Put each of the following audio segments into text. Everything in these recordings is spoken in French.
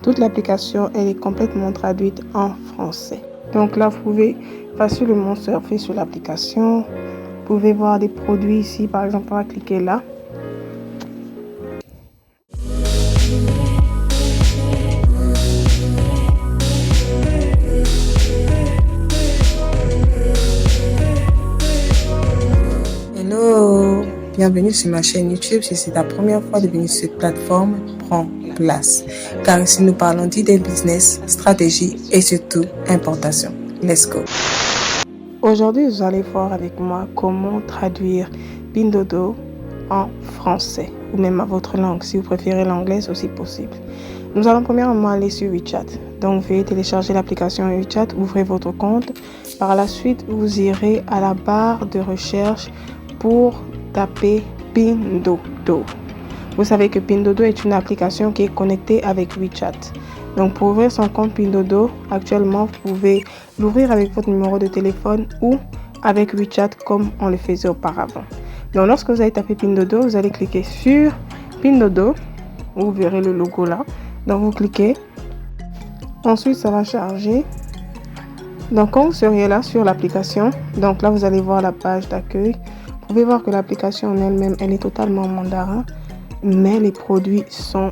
toute l'application, elle est complètement traduite en français. Donc là, vous pouvez facilement surfer sur l'application. Vous pouvez voir des produits ici. Par exemple, on va cliquer là. Hello, bienvenue sur ma chaîne YouTube. Si c'est ta première fois de venir sur cette plateforme, prends place. Car ici nous parlons d'idées business, stratégie et surtout importation. Let's go. Aujourd'hui, vous allez voir avec moi comment traduire Pinduoduo en français ou même à votre langue. Si vous préférez l'anglais, c'est aussi possible. Nous allons premièrement aller sur WeChat. Donc, veuillez télécharger l'application WeChat, ouvrez votre compte. Par la suite, vous irez à la barre de recherche pour taper Pinduoduo. Vous savez que Pinduoduo est une application qui est connectée avec WeChat. Donc, pour ouvrir son compte Pinduoduo, actuellement, vous pouvez l'ouvrir avec votre numéro de téléphone ou avec WeChat comme on le faisait auparavant. Donc, lorsque vous allez taper Pinduoduo, vous allez cliquer sur Pinduoduo. Vous verrez le logo là. Donc, vous cliquez. Ensuite, ça va charger. Donc, quand vous seriez là sur l'application, donc là, vous allez voir la page d'accueil. Vous pouvez voir que l'application en elle-même, elle est totalement en mandarin, mais les produits sont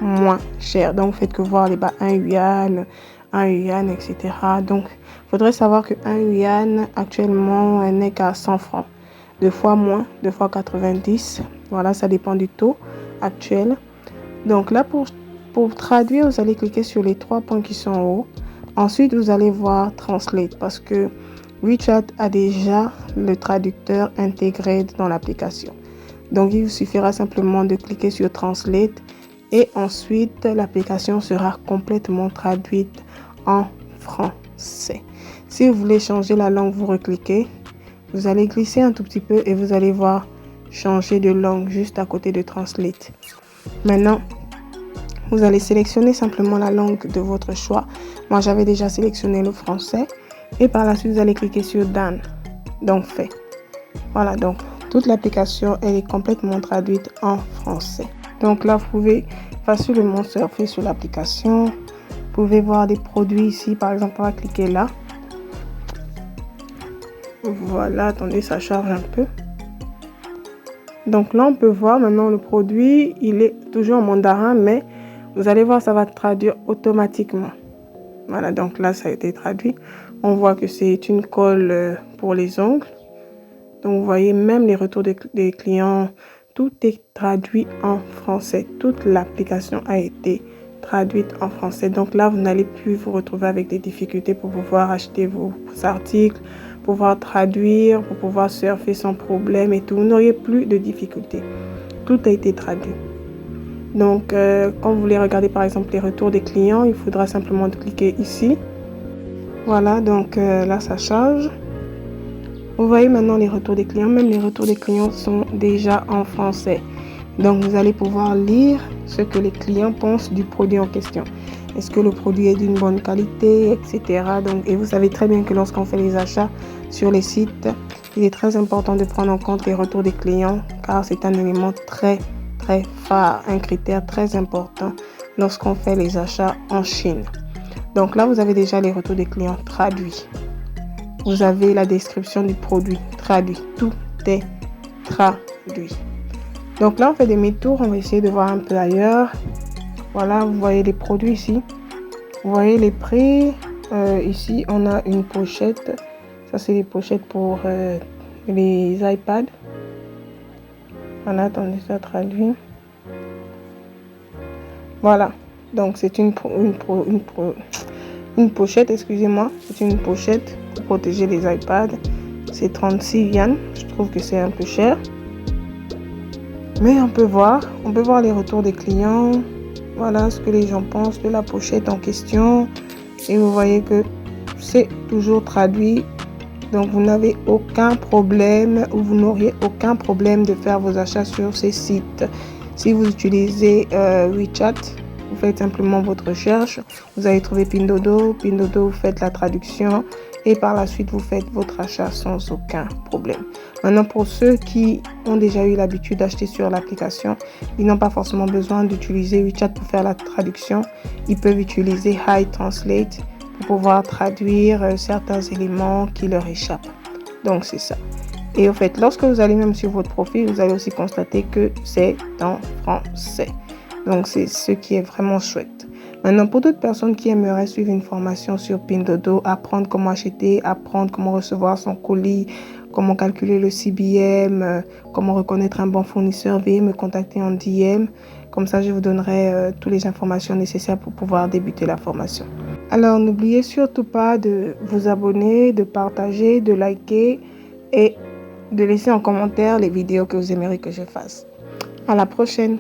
moins chers. Donc, vous faites que voir les bas 1 yuan, etc. Donc, il faudrait savoir que 1 yuan actuellement n'est qu'à 100 francs. 2 fois moins, 2 fois 90. Voilà, ça dépend du taux actuel. Donc là, pour traduire, vous allez cliquer sur les 3 points qui sont en haut. Ensuite, vous allez voir Translate parce que WeChat a déjà le traducteur intégré dans l'application. Donc, il vous suffira simplement de cliquer sur Translate et ensuite, l'application sera complètement traduite en français. Si vous voulez changer la langue, vous recliquez. Vous allez glisser un tout petit peu et vous allez voir changer de langue juste à côté de Translate. Maintenant, vous allez sélectionner simplement la langue de votre choix. Moi, j'avais déjà sélectionné le français. Et par la suite, vous allez cliquer sur Done. Donc, fait. Voilà, donc, toute l'application, elle est complètement traduite en français. Donc là, vous pouvez facilement surfer sur l'application. Vous pouvez voir des produits ici. Par exemple, on va cliquer là. Voilà, attendez, ça charge un peu. Donc là, on peut voir maintenant le produit. Il est toujours en mandarin, mais vous allez voir, ça va traduire automatiquement. Voilà, donc là, ça a été traduit. On voit que c'est une colle pour les ongles. Donc, vous voyez, même les retours des clients, tout est traduit en français. Toute l'application a été traduite en français. Donc là, vous n'allez plus vous retrouver avec des difficultés pour pouvoir acheter vos articles, pouvoir traduire, pour pouvoir surfer sans problème et tout. Vous n'auriez plus de difficultés. Tout a été traduit. Donc, quand vous voulez regarder par exemple les retours des clients, il faudra simplement cliquer ici. Voilà, donc là, ça charge. Vous voyez maintenant les retours des clients. Même les retours des clients sont déjà en français. Donc, vous allez pouvoir lire ce que les clients pensent du produit en question. Est-ce que le produit est d'une bonne qualité, etc. Donc, et vous savez très bien que lorsqu'on fait les achats sur les sites, il est très important de prendre en compte les retours des clients car c'est un élément très phare, un critère très important lorsqu'on fait les achats en Chine. Donc là, vous avez déjà les retours des clients traduits. Vous avez la description du produit traduit. Tout est traduit. Donc là, on fait demi-tour. On va essayer de voir un peu ailleurs. Voilà, vous voyez les produits ici. Vous voyez les prix. Ici, on a une pochette. Ça, c'est les pochettes pour les iPads. Voilà, attendez, ça traduit. Voilà, donc c'est une pochette, excusez-moi. C'est une pochette pour protéger les iPads. C'est 36 yuan. Je trouve que c'est un peu cher. Mais on peut voir les retours des clients. Voilà ce que les gens pensent de la pochette en question. Et vous voyez que c'est toujours traduit. Donc, vous n'avez aucun problème ou vous n'auriez aucun problème de faire vos achats sur ces sites. Si vous utilisez WeChat, vous faites simplement votre recherche. Vous allez trouver Pinduoduo. Pinduoduo, vous faites la traduction et par la suite vous faites votre achat sans aucun problème. Maintenant, pour ceux qui ont déjà eu l'habitude d'acheter sur l'application, ils n'ont pas forcément besoin d'utiliser WeChat pour faire la traduction. Ils peuvent utiliser Hi Translate pour pouvoir traduire certains éléments qui leur échappent. Donc c'est ça. Et au fait, lorsque vous allez même sur votre profil, vous allez aussi constater que c'est en français. Donc c'est ce qui est vraiment chouette. Maintenant, pour d'autres personnes qui aimeraient suivre une formation sur Pinduoduo, apprendre comment acheter, apprendre comment recevoir son colis, comment calculer le CBM, comment reconnaître un bon fournisseur, veuillez me contacter en DM. Comme ça, je vous donnerai toutes les informations nécessaires pour pouvoir débuter la formation. Alors, n'oubliez surtout pas de vous abonner, de partager, de liker et de laisser en commentaire les vidéos que vous aimeriez que je fasse. À la prochaine!